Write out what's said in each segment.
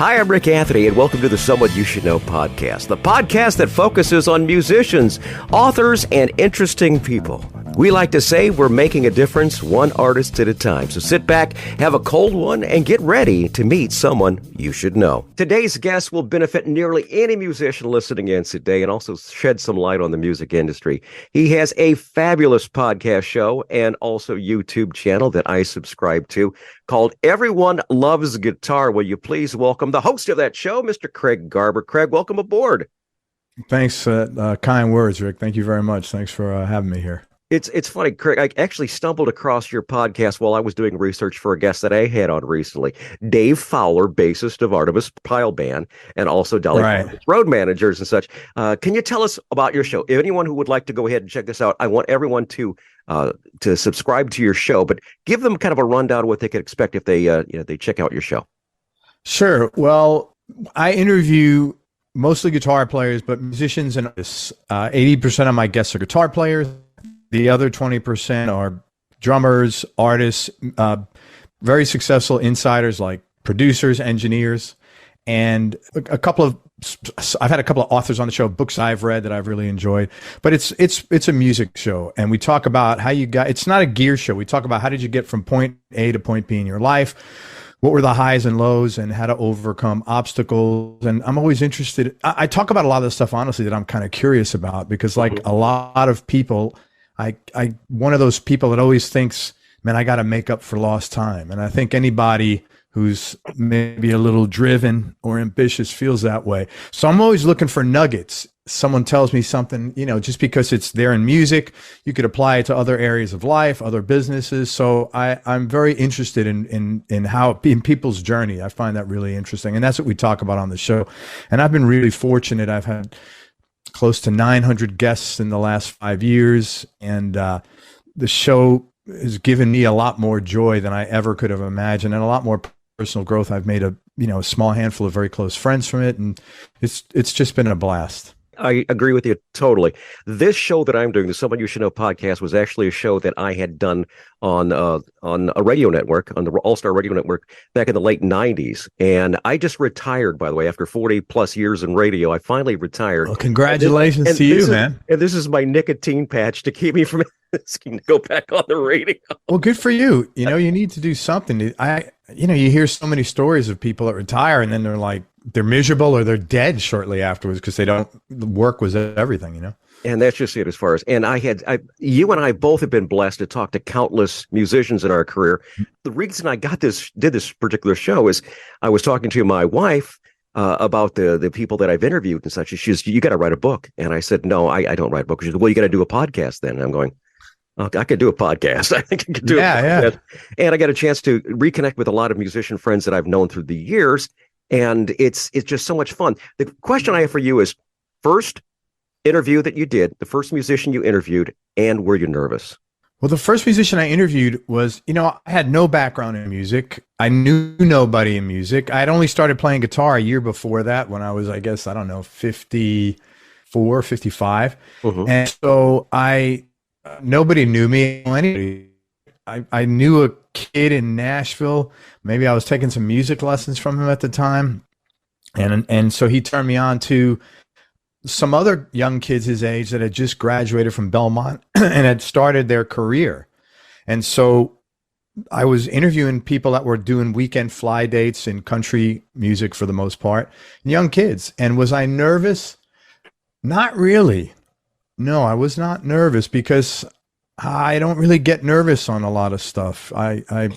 Hi, I'm Rick Anthony, and welcome to the Someone You Should Know podcast, the podcast that focuses on musicians, authors, and interesting people. We like to say we're making a difference one artist at a time. So sit back, have a cold one, and get ready to meet someone you should know. Today's guest will benefit nearly any musician listening in today and also shed some light on the music industry. He has a fabulous podcast show and also YouTube channel that I subscribe to called Everyone Loves Guitar. Will you please welcome the host of that show, Mr. Craig Garber. Craig, welcome aboard. Thanks. Kind words, Rick. Thank you very much. Thanks for having me here. It's funny, Craig. I actually stumbled across your podcast while I was doing research for a guest that I had on recently, Dave Fowler, bassist of Artemis Pyle Band, and also Dolly Parton's road managers and such. Can you tell us about your show? If anyone who would like to go ahead and check this out, I want everyone to subscribe to your show, but give them kind of a rundown of what they could expect if they check out your show. Sure. Well, I interview mostly guitar players, but musicians and artists. 80% of my guests are guitar players. The other 20% are drummers, artists, very successful insiders like producers, engineers, and I've had a couple of authors on the show, books I've read that I've really enjoyed. But it's a music show, and we talk about how you got. It's not a gear show. We talk about how did you get from point A to point B in your life. What were the highs and lows and how to overcome obstacles? And I'm always interested. I talk about a lot of the stuff, honestly, that I'm kind of curious about because like a lot of people, I one of those people that always thinks, man, I got to make up for lost time. And I think anybody who's maybe a little driven or ambitious feels that way. So I'm always looking for nuggets. Someone tells me something, just because it's there in music, you could apply it to other areas of life, other businesses. So I'm very interested in how in people's journey. I find that really interesting. And that's what we talk about on the show. And I've been really fortunate. I've had close to 900 guests in the last 5 years. And the show has given me a lot more joy than I ever could have imagined and a lot more personal growth. I've made a small handful of very close friends from it. And it's just been a blast. I agree with you totally. This show that I'm doing, the Someone You Should Know podcast, was actually a show that I had done on a radio network, on the All-Star Radio Network back in the late 90s. And I just retired, by the way, after 40 plus years in radio. I finally retired. Well, congratulations to you, man. And this is my nicotine patch to keep me from asking to go back on the radio. Well, good for you. You need to do something. You hear so many stories of people that retire and then they're miserable or they're dead shortly afterwards because the work was everything, And that's just it as far as, and you and I both have been blessed to talk to countless musicians in our career. The reason I did this particular show is I was talking to my wife about the people that I've interviewed and such. She's, you got to write a book. And I said, no, I don't write a book. She said, well, you got to do a podcast then. And I'm going, okay, I could do a podcast. I think I could do a podcast. And I got a chance to reconnect with a lot of musician friends that I've known through the years. And it's just so much fun. The question I have for you is, first interview that you did, the first musician you interviewed, and were you nervous? Well, the first musician I interviewed was, I had no background in music. I knew nobody in music. I had only started playing guitar a year before that when I was, 54, 55. Mm-hmm. And so nobody knew me. Anybody. I knew a kid in Nashville. Maybe I was taking some music lessons from him at the time. And so he turned me on to some other young kids his age that had just graduated from Belmont and had started their career. And so I was interviewing people that were doing weekend fly dates in country music for the most part, young kids. And was I nervous? Not really. No, I was not nervous because I don't really get nervous on a lot of stuff. I'm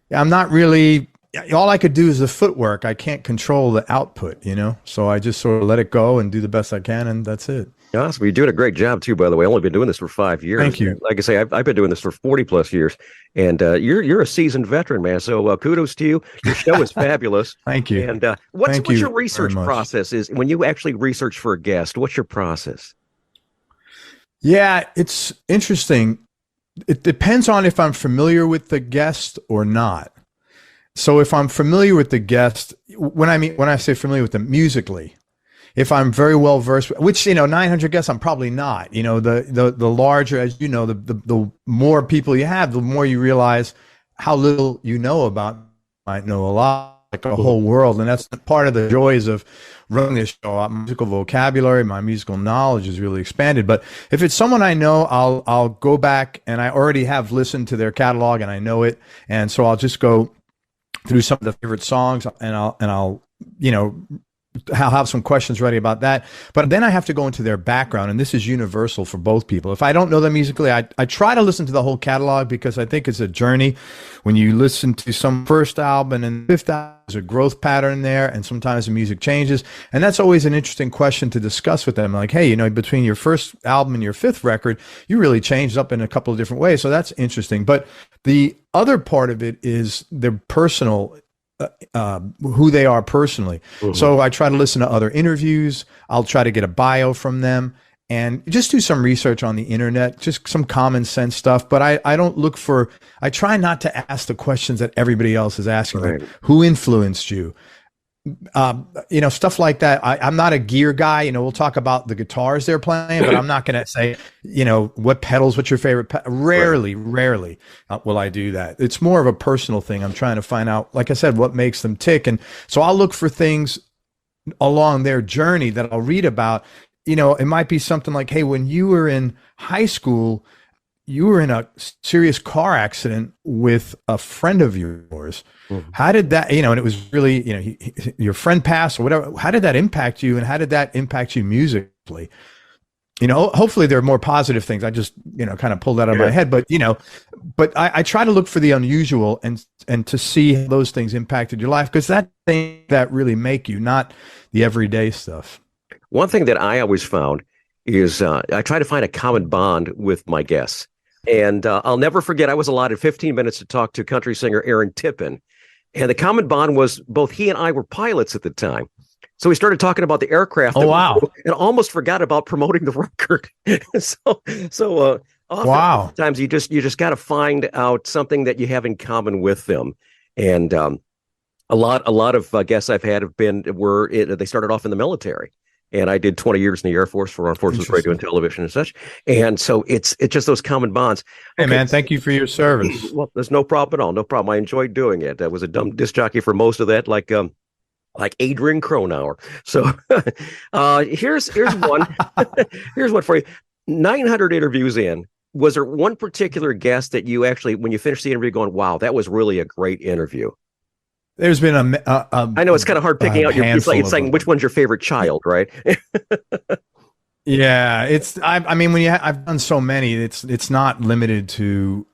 not really, all I could do is the footwork. I can't control the output, so I just sort of let it go and do the best I can. And that's it. Awesome. You're doing a great job too, by the way. I've only been doing this for 5 years. Thank you. Like I say, I've been doing this for 40 plus years, and you're a seasoned veteran, man. So kudos to you. Your show is fabulous. Thank you. And what's your research process is when you actually research for a guest? What's your process? Yeah, it's interesting. It depends on if I'm familiar with the guest or not. So if I'm familiar with the guest, when I say familiar with them musically, if I'm very well versed, which 900 guests, I'm probably not. The larger, as the more people you have, the more you realize how little you know about. Might know a lot. like a whole world. And that's part of the joys of running this show. My musical vocabulary, my musical knowledge is really expanded. But if it's someone I know, I'll go back, and I already have listened to their catalog and I know it. And so I'll just go through some of the favorite songs, and I'll I'll have some questions ready about that. But then I have to go into their background, and this is universal for both people. If I don't know them musically, I try to listen to the whole catalog, because I think it's a journey. When you listen to some first album and fifth album, there's a growth pattern there, and sometimes the music changes. And that's always an interesting question to discuss with them. Like, hey, between your first album and your fifth record, you really changed up in a couple of different ways. So that's interesting. But the other part of it is their personal who they are personally. Mm-hmm. So I try to listen to other interviews. I'll try to get a bio from them and just do some research on the internet, just some common sense stuff. But I don't look for, I try not to ask the questions that everybody else is asking. Right. Like, who influenced you? Stuff like that. I'm not a gear guy. We'll talk about the guitars they're playing, but I'm not going to say, what pedals, what's your favorite? Rarely will I do that. It's more of a personal thing. I'm trying to find out, like I said, what makes them tick. And so I'll look for things along their journey that I'll read about. It might be something like, hey, when you were in high school, you were in a serious car accident with a friend of yours. Mm-hmm. How did that, and it was really, your friend passed or whatever. How did that impact you? And how did that impact you musically? Hopefully there are more positive things. I just, kind of pulled that out of my head, but I try to look for the unusual and to see how those things impacted your life, because that thing that really make you, not the everyday stuff. One thing that I always found is I try to find a common bond with my guests. And I'll never forget, I was allotted 15 minutes to talk to country singer Aaron Tippin. And the common bond was both he and I were pilots at the time. So we started talking about the aircraft. Oh, wow. And almost forgot about promoting the record. so oftentimes you just got to find out something that you have in common with them. And a lot of guests I've had they started off in the military. And I did 20 years in the Air Force for Armed Forces Radio and Television and such. And so it's just those common bonds. Hey, man, thank you for your service. Well, there's no problem at all. No problem. I enjoyed doing it. I was a dumb disc jockey for most of that, like Adrian Cronauer. So here's one. Here's one for you. 900 interviews in. Was there one particular guest that you actually, when you finished the interview, going, wow, that was really a great interview? There's been I know it's kind of hard picking out it's like which one's your favorite child, right? Yeah, I mean, when I've done so many, it's not limited to,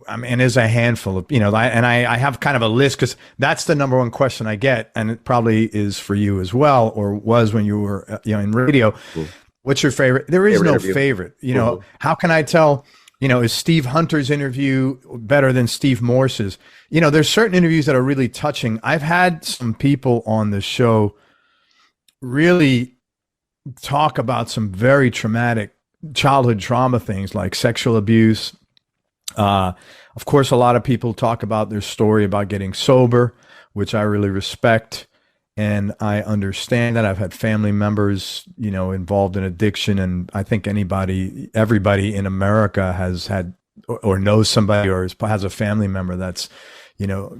and there's a handful of, I have kind of a list, because that's the number one question I get. And it probably is for you as well, or was when you were, in radio. Mm-hmm. What's your favorite? There is no favorite, mm-hmm. How can I tell, is Steve Hunter's interview better than Steve Morse's? There's certain interviews that are really touching. I've had some people on the show really talk about some very traumatic childhood trauma things, like sexual abuse. Of course, a lot of people talk about their story about getting sober, which I really respect. And I understand that. I've had family members, involved in addiction. And I think everybody in America has had or knows somebody or has a family member that's,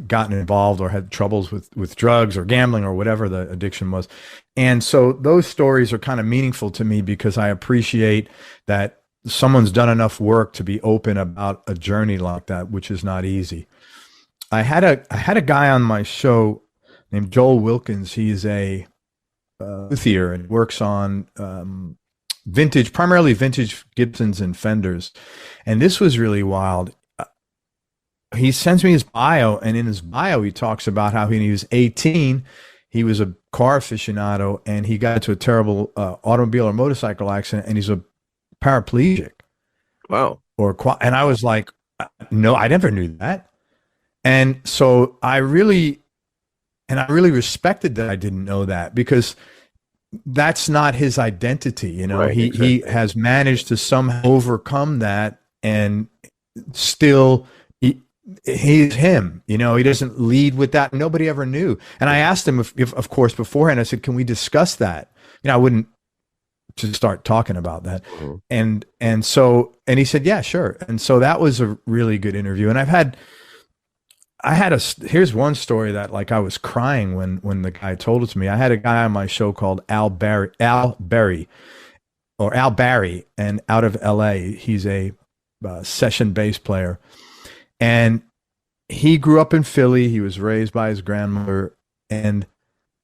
gotten involved or had troubles with drugs or gambling or whatever the addiction was. And so those stories are kind of meaningful to me, because I appreciate that someone's done enough work to be open about a journey like that, which is not easy. I had a guy on my show named Joel Wilkins. He's a luthier and works on primarily vintage Gibsons and Fenders. And this was really wild. He sends me his bio, and in his bio, he talks about how when he was 18, he was a car aficionado, and he got into a terrible automobile or motorcycle accident, and he's a paraplegic. Wow. And I was like, no, I never knew that. And so I really respected that I didn't know that, because that's not his identity. Right, exactly. He has managed to somehow overcome that, and still he's him. He doesn't lead with that. Nobody ever knew. And I asked him if of course beforehand, I said, can we discuss that? I wouldn't just start talking about that. Mm-hmm. And he said, yeah, sure. And so that was a really good interview. And I've had here's one story that like I was crying when the guy told it to me. I had a guy on my show called Al Berry, and out of LA. He's a session bass player, and he grew up in Philly. He was raised by his grandmother and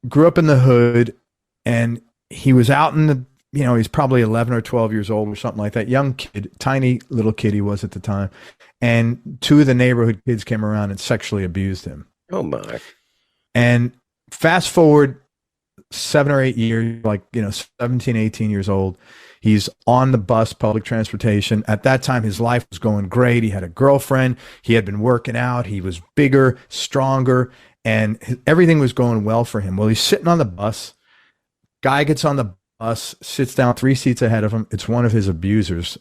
grew up in the hood, and he was out in the, he's probably 11 or 12 years old or something like that. Young kid, tiny little kid he was at the time. And two of the neighborhood kids came around and sexually abused him. Oh my. And fast forward 7 or 8 years, 17, 18 years old. He's on the bus, public transportation. At that time, his life was going great. He had a girlfriend. He had been working out. He was bigger, stronger, and everything was going well for him. Well, he's sitting on the bus. Guy gets on the bus, sits down 3 seats ahead of him. It's one of his abusers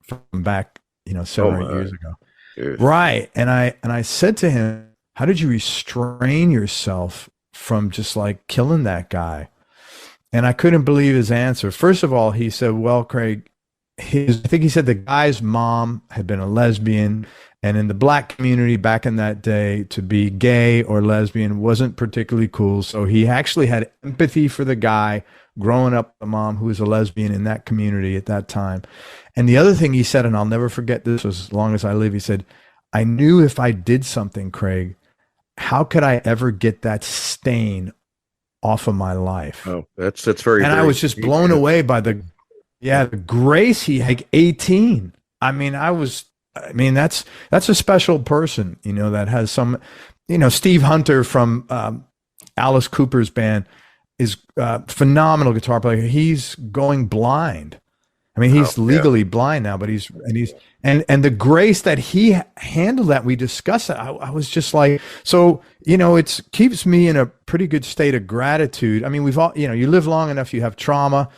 from back, 7 or 8 years ago. Dude. Right. And I said to him, how did you restrain yourself from just like killing that guy? And I couldn't believe his answer. First of all, he said, well, Craig, I think he said the guy's mom had been a lesbian. And in the black community back in that day, to be gay or lesbian wasn't particularly cool. So he actually had empathy for the guy growing up with a mom who was a lesbian in that community at that time. And the other thing he said, and I'll never forget this as long as I live, he said, I knew if I did something, Craig, how could I ever get that stain off of my life? Oh, that's very. And I was just blown away by the grace he had. 18. I mean, that's a special person, that has some, Steve Hunter from Alice Cooper's band is a phenomenal guitar player. He's going blind. I mean, he's legally blind now, but and the grace that he handled that, we discussed that. I was just like, so, it keeps me in a pretty good state of gratitude. I mean, we've all, you live long enough, you have trauma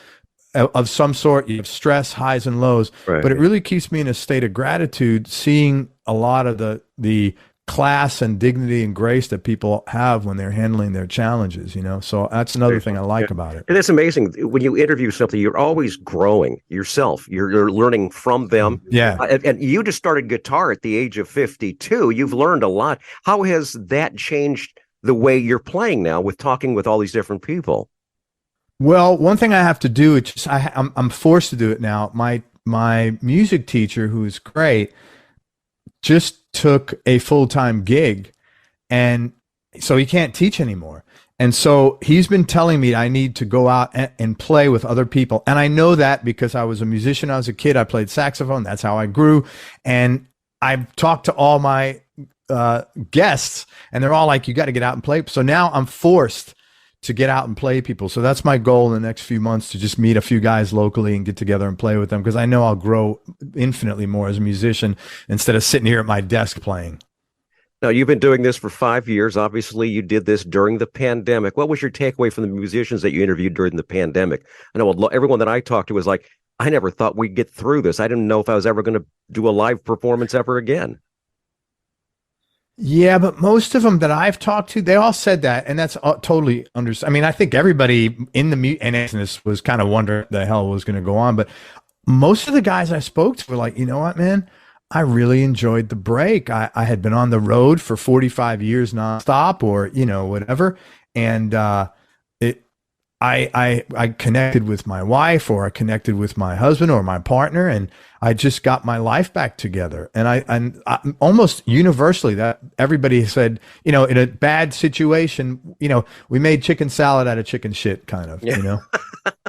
of some sort, you have stress, highs and lows, right. But it really keeps me in a state of gratitude, seeing a lot of the class and dignity and grace that people have when they're handling their challenges, so that's another thing I like about it. And it's amazing when you interview something, you're always growing yourself. You're learning from them. Yeah. And you just started guitar at the age of 52. You've learned a lot. How has that changed the way you're playing now with talking with all these different people? Well, one thing I have to do, I'm forced to do it now. My music teacher, who is great, just took a full-time gig, and so he can't teach anymore. And so he's been telling me I need to go out and play with other people. And I know that because I was a musician. I was a kid. I played saxophone. That's how I grew. And I've talked to all my guests, and they're all like, you got to get out and play. So now I'm forced to get out and play people. So that's my goal in the next few months, to just meet a few guys locally and get together and play with them, because I know I'll grow infinitely more as a musician instead of sitting here at my desk playing. Now, you've been doing this for 5 years. Obviously, you did this during the pandemic. What was your takeaway from the musicians that you interviewed during the pandemic? I know everyone that I talked to was like, I never thought we'd get through this. I didn't know if I was ever going to do a live performance ever again. Yeah, but most of them that I've talked to, they all said that, and that's totally understood. I mean, I think everybody in the business was kind of wondering the hell was going to go on, but most of the guys I spoke to were like, you know what, man, I really enjoyed the break. I had been on the road for 45 years nonstop, or whatever, and I connected with my wife, or I connected with my husband or my partner, and I just got my life back together. And I almost universally, that everybody said, in a bad situation, we made chicken salad out of chicken shit, kind of,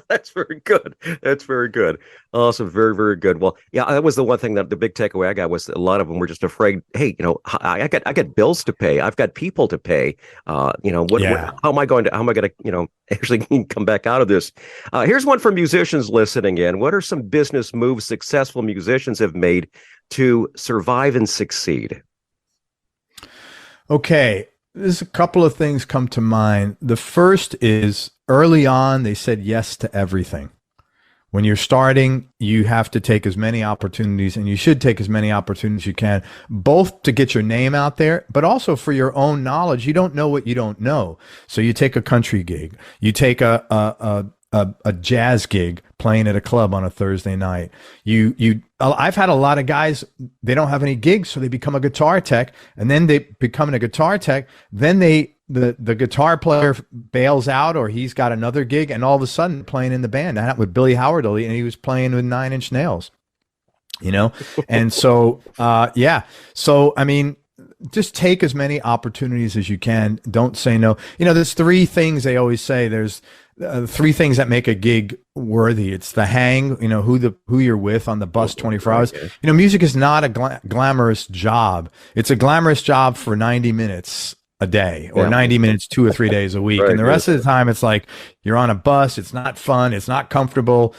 That's very good. That's very good. Awesome. Very, very good. Well, yeah, that was the one thing that the big takeaway I got was a lot of them were just afraid, hey, I got bills to pay. I've got people to pay. How am I going to, actually come back out of this? Here's one for musicians listening in. What are some business moves successful musicians have made to survive and succeed? Okay. There's a couple of things come to mind. The first is, early on, they said yes to everything. When you're starting, you have to take as many opportunities, and you should take as many opportunities as you can, both to get your name out there, but also for your own knowledge. You don't know what you don't know. So you take a country gig, you take a a jazz gig playing at a club on a Thursday night. I've had a lot of guys, they don't have any gigs, so they become a guitar tech, and then they become a guitar tech. Then the guitar player bails out, or he's got another gig, and all of a sudden playing in the band. That happened with Billy Howard, and he was playing with Nine Inch Nails, and so, So, I mean, just take as many opportunities as you can. Don't say no. There's three things they always say. There's three things that make a gig worthy. It's the hang, who you're with on the bus 24 hours. Music is not a glamorous job. It's a glamorous job for 90 minutes a day, or 90 minutes 2 or 3 days a week. And the rest of the time, it's like you're on a bus. It's not fun. It's not comfortable.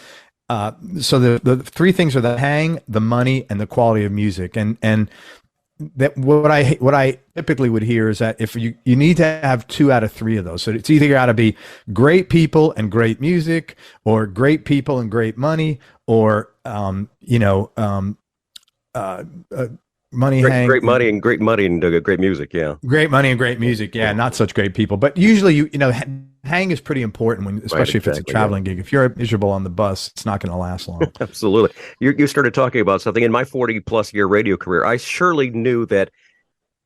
So the three things are the hang, the money, and the quality of music. And that what I typically would hear is that if you need to have 2 out of 3 of those. So it's either got to be great people and great music, or great people and great money, or money, great money and great great music. Yeah, great money and great music. Yeah, not such great people, but usually hang is pretty important especially if it's a traveling gig. If you're miserable on the bus, it's not going to last long. Absolutely. You started talking about something in my 40+ year radio career. I surely knew that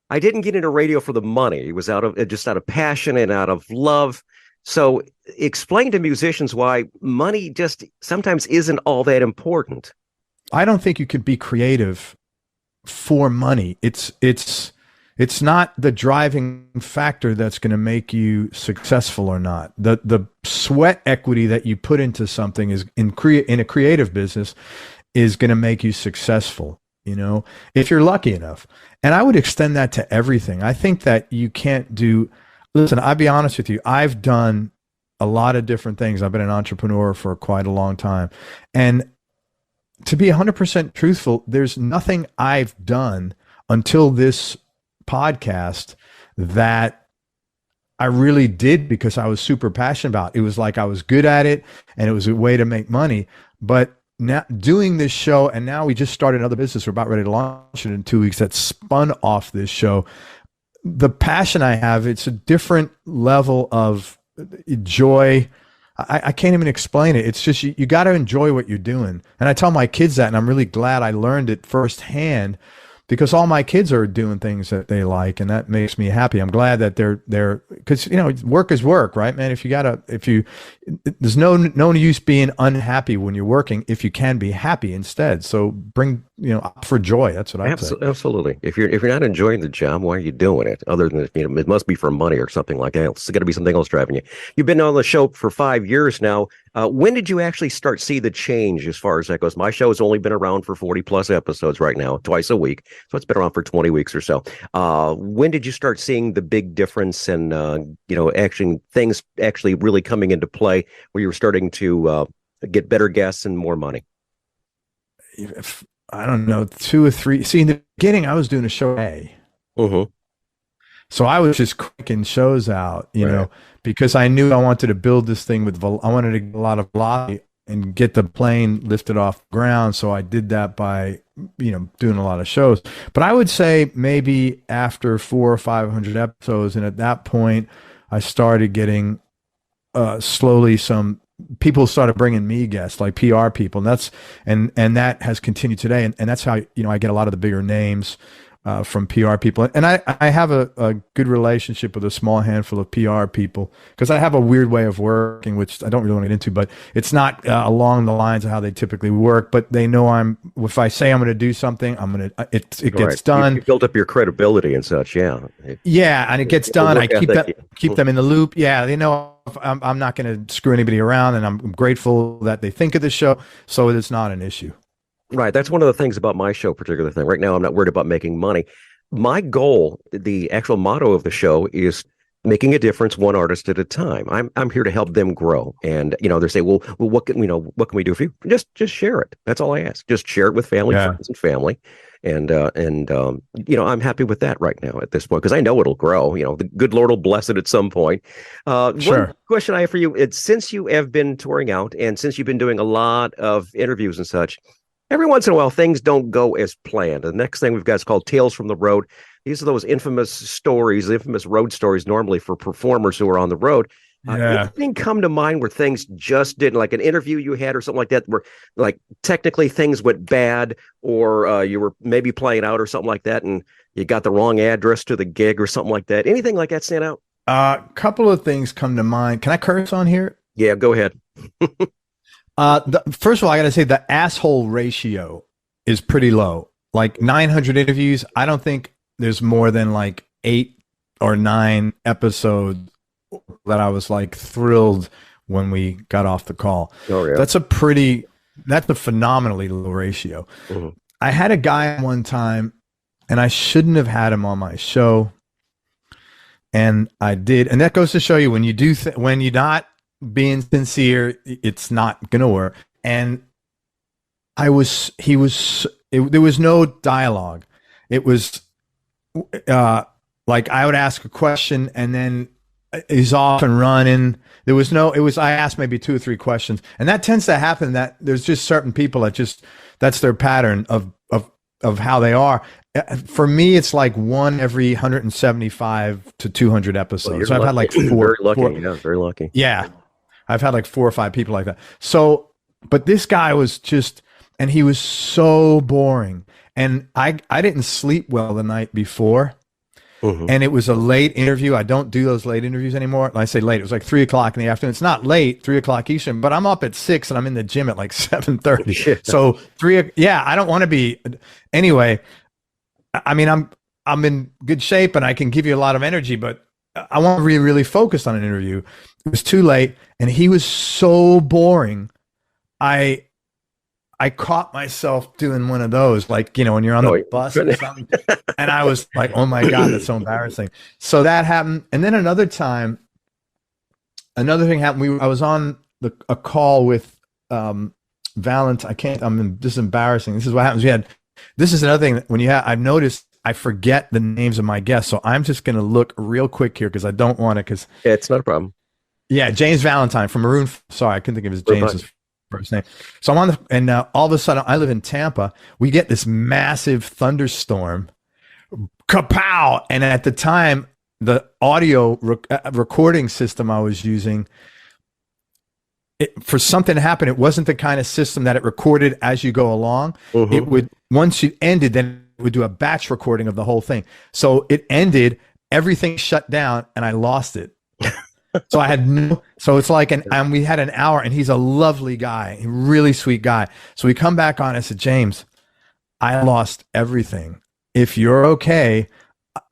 I didn't get into radio for the money. It was out of passion and out of love. So explain to musicians why money just sometimes isn't all that important. I don't think you could be creative for money. It's not the driving factor that's going to make you successful or not. The sweat equity that you put into something is in a creative business is going to make you successful, if you're lucky enough. And I would extend that to everything. I think that you can't listen, I'll be honest with you. I've done a lot of different things. I've been an entrepreneur for quite a long time. And to be 100% truthful, there's nothing I've done until this podcast that I really did because I was super passionate about. It was like I was good at it, and it was a way to make money. But now doing this show, and now we just started another business. We're about ready to launch it in 2 weeks that spun off this show. The passion I have, it's a different level of joy. I can't even explain it. It's just you got to enjoy what you're doing. And I tell my kids that, and I'm really glad I learned it firsthand, because all my kids are doing things that they like, and that makes me happy. I'm glad that they're because work is work, right, man? There's no use being unhappy when you're working if you can be happy instead. So bring up for joy. That's what I say. Absolutely. If you're not enjoying the job, why are you doing it? Other than it must be for money or something like that. It's got to be something else driving you. You've been on the show for 5 years now. When did you actually start see the change as far as that goes? My show has only been around for 40+ episodes right now, twice a week. So it's been around for 20 weeks or so. When did you start seeing the big difference and, things actually really coming into play where you were starting to get better guests and more money? I don't know, 2 or 3. See, in the beginning, I was doing a show A. Mm-hmm. So I was just cranking shows out, because I knew I wanted to build this thing I wanted to get a lot of velocity and get the plane lifted off the ground. So I did that by, doing a lot of shows. But I would say maybe after 400 or 500 episodes, and at that point, I started getting slowly some people started bringing me guests, like PR people, and that has continued today, and that's how I get a lot of the bigger names from PR people. And I have a good relationship with a small handful of PR people because I have a weird way of working, which I don't really want to get into, but it's not along the lines of how they typically work, but they know if I say I'm going to do something, it gets done. You built up your credibility and such. Yeah. Yeah. And it gets done. I keep them in the loop. Yeah. They know I'm not going to screw anybody around, and I'm grateful that they think of the show. So it's not an issue. Right. That's one of the things about my show, particular thing. Right now, I'm not worried about making money. My goal, the actual motto of the show, is making a difference one artist at a time. I'm here to help them grow. And, they say, well, what can we do for you? Just share it. That's all I ask. Just share it with family, friends, and family. And I'm happy with that right now at this point, because I know it'll grow. The good Lord will bless it at some point. Sure. One question I have for you is, since you have been touring out and since you've been doing a lot of interviews and such, every once in a while, things don't go as planned. The next thing we've got is called Tales from the Road. These are those infamous stories, infamous road stories, normally for performers who are on the road. Yeah. Anything come to mind where things just didn't, like an interview you had or something like that, where like technically things went bad, or you were maybe playing out or something like that, and you got the wrong address to the gig or something like that? Anything like that stand out? A couple of things come to mind. Can I curse on here? Yeah, go ahead. First of all, I got to say the asshole ratio is pretty low. Like 900 interviews, I don't think there's more than like 8 or 9 episodes that I was like thrilled when we got off the call. Oh, yeah. That's a phenomenally low ratio. Mm-hmm. I had a guy one time, and I shouldn't have had him on my show, and I did. And that goes to show you when you do when you're not being sincere, it's not gonna work. And there was no dialogue. It was like I would ask a question and then he's off and running. I asked maybe 2 or 3 questions, and that tends to happen. That there's just certain people that's their pattern of how they are. For me, it's like one every 175 to 200 episodes. Well, so I've had like 4. Very lucky. 4, Yeah, very lucky. yeah, I've had like 4 or 5 people like that. So, but this guy was just, and he was so boring. And I didn't sleep well the night before. Mm-hmm. And it was a late interview. I don't do those late interviews anymore. I say late. It was like 3 o'clock in the afternoon. It's not late, 3 o'clock Eastern, but I'm up at 6 and I'm in the gym at like 7:30. Yeah. So I don't want to be. Anyway, I mean, I'm in good shape and I can give you a lot of energy, but I want to really, really focus on an interview. It was too late, and he was so boring. I caught myself doing one of those, like, when you're on the bus or something, and I was like, oh my God, that's so embarrassing. So that happened. And then another time, another thing happened. I was on a call with Valentine. This is embarrassing. This is what happens. This is another thing I've noticed I forget the names of my guests. So I'm just going to look real quick here because I don't want to, yeah, it's not a problem. Yeah. James Valentine from Maroon. Sorry, I couldn't think of his James's first name. So I'm on all of a sudden I live in Tampa. We get this massive thunderstorm, kapow. And at the time, the audio recording system I was using, for something to happen, it wasn't the kind of system that it recorded as you go along. Mm-hmm. It would, once you ended, then it would do a batch recording of the whole thing. So it ended, everything shut down, and I lost it. So I had so it's like we had an hour, and he's a lovely guy, a really sweet guy. So we come back on. I said, James, I lost everything. If you're okay,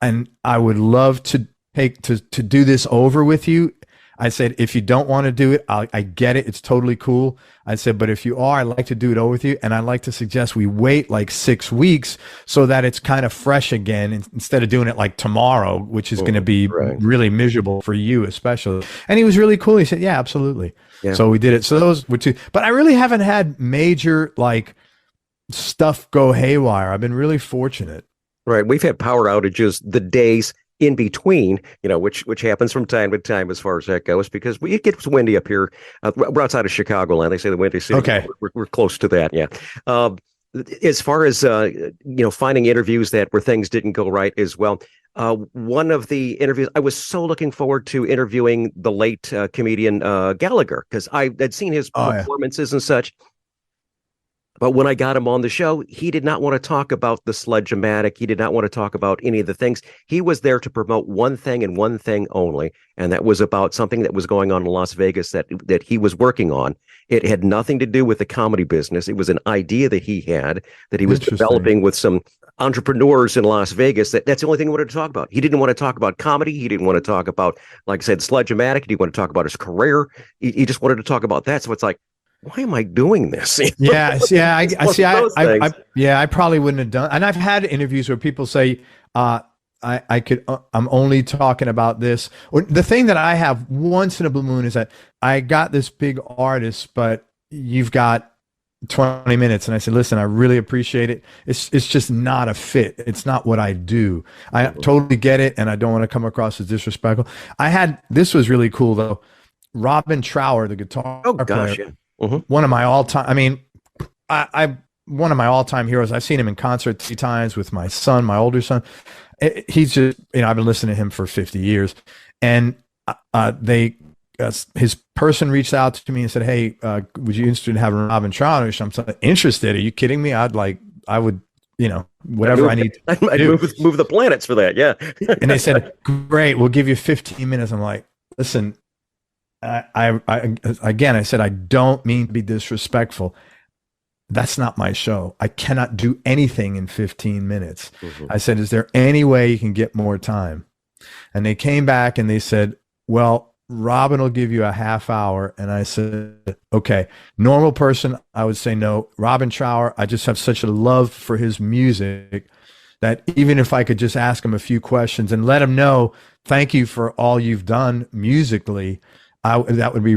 and I would love to do this over with you. I said, if you don't want to do it, I get it. It's totally cool. I said, but if you are, I'd like to do it over with you. And I'd like to suggest we wait like 6 weeks so that it's kind of fresh again, instead of doing it like tomorrow, which is going to be really miserable for you, especially. And he was really cool. He said, yeah, absolutely. Yeah. So we did it. So those were 2, but I really haven't had major like stuff go haywire. I've been really fortunate. Right. We've had power outages the days in between, which happens from time to time as far as that goes, because it gets windy up here. We're outside of Chicagoland. They say the windy city. Okay. We're close to that. Yeah. As far as, finding interviews where things didn't go right as well. One of the interviews, I was so looking forward to interviewing the late comedian Gallagher, because I had seen his performances and such. But when I got him on the show, he did not want to talk about the Sledge-O-Matic. He did not want to talk about any of the things. He was there to promote one thing and one thing only, and that was about something that was going on in Las Vegas that he was working on. It had nothing to do with the comedy business. It was an idea that he had that he was developing with some entrepreneurs in Las Vegas. That's the only thing he wanted to talk about. He didn't want to talk about comedy. He didn't want to talk about, like I said, Sledge-O-Matic. He didn't want to talk about his career. He just wanted to talk about that. So it's like, why am I doing this? Yeah. I probably wouldn't have done. And I've had interviews where people say, I'm only talking about this. Or the thing that I have once in a blue moon is that I got this big artist, but you've got 20 minutes. And I said, listen, I really appreciate it. It's just not a fit. It's not what I do. I totally get it. And I don't want to come across as disrespectful. This was really cool though. Robin Trower, the guitar player. Yeah. Mm-hmm. One of my all-time, one of my all-time heroes. I've seen him in concert 3 times with my son, my older son. He's just, I've been listening to him for 50 years. And they his person reached out to me and said, "Hey, would you interested in having Robin Trower?" I'm so interested. Are you kidding me? I would, whatever I need to do. Move the planets for that. Yeah. And they said, "Great, we'll give you 15 minutes." I'm like, "Listen, I said, I don't mean to be disrespectful. That's not my show. I cannot do anything in 15 minutes." Mm-hmm. I said, "Is there any way you can get more time?" And they came back and they said, "Well, Robin will give you a half hour." And I said, "Okay, normal person, I would say no. Robin Trower, I just have such a love for his music that even if I could just ask him a few questions and let him know, thank you for all you've done musically, that would be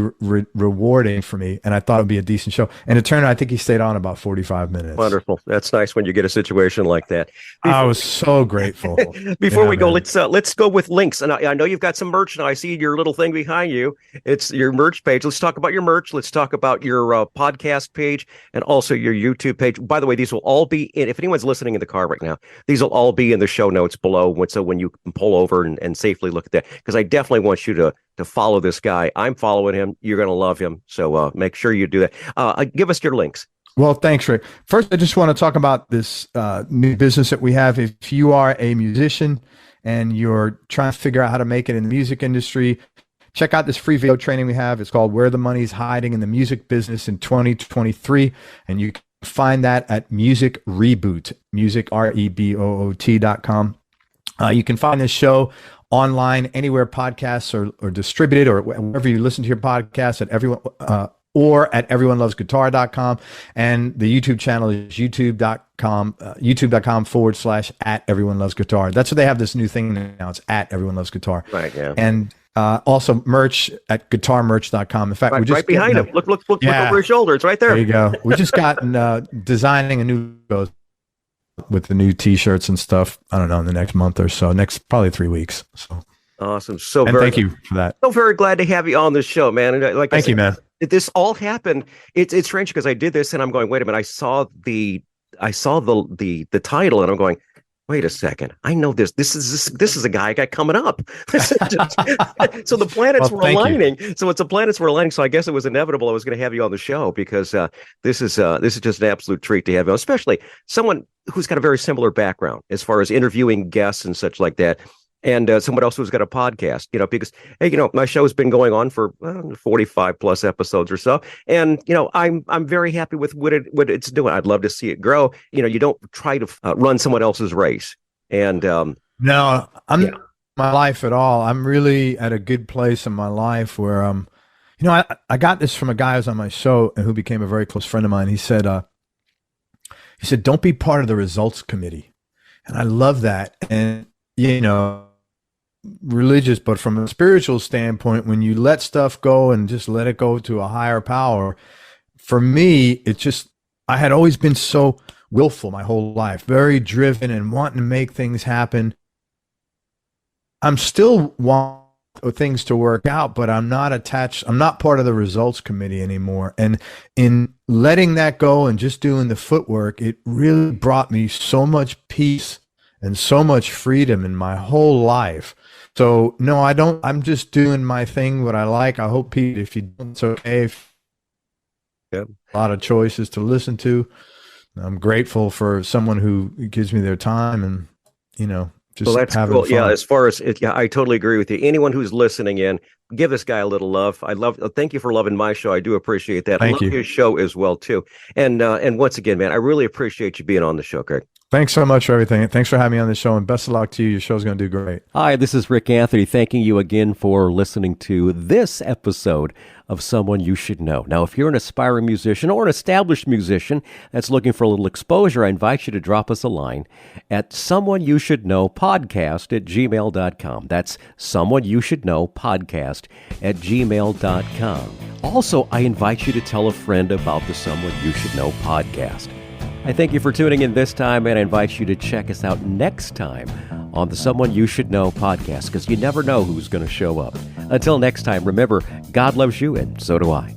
rewarding for me." And I thought it would be a decent show. And it turned out, I think he stayed on about 45 minutes. Wonderful. That's nice when you get a situation like that. I was so grateful. Before we go, let's go with links. And I know you've got some merch now. I see your little thing behind you. It's your merch page. Let's talk about your merch. Let's talk about your podcast page and also your YouTube page. By the way, these will all be in, if anyone's listening in the car right now, these will all be in the show notes below. So when you can pull over and safely look at that, because I definitely want you to follow this guy. I'm following him. You're going to love him. So make sure you do that. Give us your links. Well, thanks, Rick. First, I just want to talk about this new business that we have. If you are a musician and you're trying to figure out how to make it in the music industry, check out this free video training we have. It's called Where the Money's Hiding in the Music Business in 2023. And you can find that at Music Reboot, REBOOT.com. You can find this show online anywhere podcasts are distributed, or wherever you listen to your podcast, at everyone or at everyonelovesguitar.com. And the YouTube channel is youtube.com/@everyonelovesguitar. That's what they have this new thing now. It's @everyonelovesguitar. Right. Yeah. And also merch at guitarmerch.com. In fact, we just right behind him. Look over his shoulder. It's right there. There you go. We just gotten designing a new logo with the new t-shirts and stuff. I don't know, in the next month or so, probably 3 weeks. So awesome. So thank you for that. So very glad to have you on the show, man. And thank you, man. This all happened. It's strange because I did this and I'm going, wait a minute. I saw the title and I'm going, wait a second. I know this. This is a guy I got coming up. So the planets were aligning. So it's the planets were aligning. So I guess it was inevitable I was going to have you on the show, because this is just an absolute treat to have you, especially someone who's got a very similar background as far as interviewing guests and such like that. And someone else who's got a podcast, because, hey, my show has been going on for 45 plus episodes or so. And, I'm very happy with what it's doing. I'd love to see it grow. You don't try to run someone else's race. And no, I'm not in my life at all. I'm really at a good place in my life where, I got this from a guy who was on my show and who became a very close friend of mine. He said, don't be part of the results committee. And I love that. And, religious, but from a spiritual standpoint, when you let stuff go and just let it go to a higher power, for me, I had always been so willful my whole life, very driven and wanting to make things happen. I'm still wanting things to work out, but I'm not attached. I'm not part of the results committee anymore. And in letting that go and just doing the footwork, it really brought me so much peace and so much freedom in my whole life. So no, I don't. I'm just doing my thing, what I like. I hope, Pete, if you don't, it's okay. A lot of choices to listen to. I'm grateful for someone who gives me their time and, just that's having cool. fun. Yeah, as far as I totally agree with you. Anyone who's listening in, give this guy a little love. Thank you for loving my show. I do appreciate that. Thank I love you. his show as well too. And once again, man, I really appreciate you being on the show, Craig. Thanks so much for everything. Thanks for having me on the show, and best of luck to you. Your show's going to do great. Hi, this is Rick Anthony, thanking you again for listening to this episode of Someone You Should Know. Now, if you're an aspiring musician or an established musician that's looking for a little exposure, I invite you to drop us a line at someoneyoushouldknowpodcast@gmail.com. That's someoneyoushouldknowpodcast@gmail.com. Also, I invite you to tell a friend about the Someone You Should Know podcast. I thank you for tuning in this time, and I invite you to check us out next time on the Someone You Should Know podcast, because you never know who's going to show up. Until next time, remember, God loves you, and so do I.